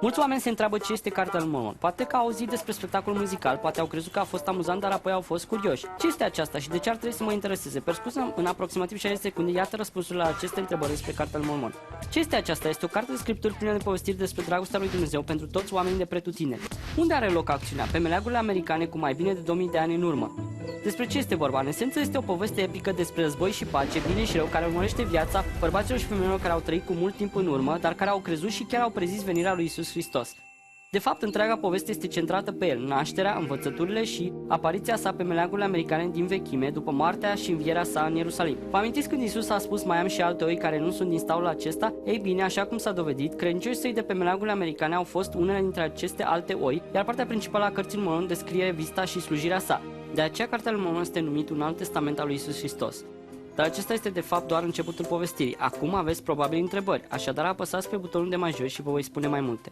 Mulți oameni se întreabă ce este Cartea lui Mormon. Poate că au auzit despre spectacolul muzical, poate au crezut că a fost amuzant, dar apoi au fost curioși. Ce este aceasta și de ce ar trebui să mă intereseze? Perspusă în aproximativ 60 secunde, iată răspunsurile la aceste întrebări despre Cartea lui Mormon. Ce este aceasta? Este o carte de scripturi plină de povestiri despre dragostea lui Dumnezeu pentru toți oamenii de pretutindeni. Unde are loc acțiunea? Pe meleagurile americane cu mai bine de 2000 de ani în urmă. Despre ce este vorba? În esență este o poveste epică despre război și pace, bine și rău, care urmărește viața bărbaților și femeilor care au trăit cu mult timp în urmă, dar care au crezut și chiar au prezis venirea lui Isus Hristos. De fapt, întreaga poveste este centrată pe el, nașterea, învățăturile și apariția sa pe meleagurile americane din vechime, după moartea și învierea sa în Ierusalim. Vă amintiți când Isus a spus mai am și alte oi care nu sunt din staul acesta? Ei bine, așa cum s-a dovedit, credincioșii săi de pe meleagurile americane au fost unele dintre aceste alte oi, iar partea principală a cărții lui Mormon descrie vista și slujirea sa. De aceea, Cartea lui Mormon este numit un alt testament al lui Isus Hristos. Dar acesta este de fapt doar începutul povestirii. Acum aveți probabil întrebări, așadar apăsați pe butonul de mai jos și vă voi spune mai multe.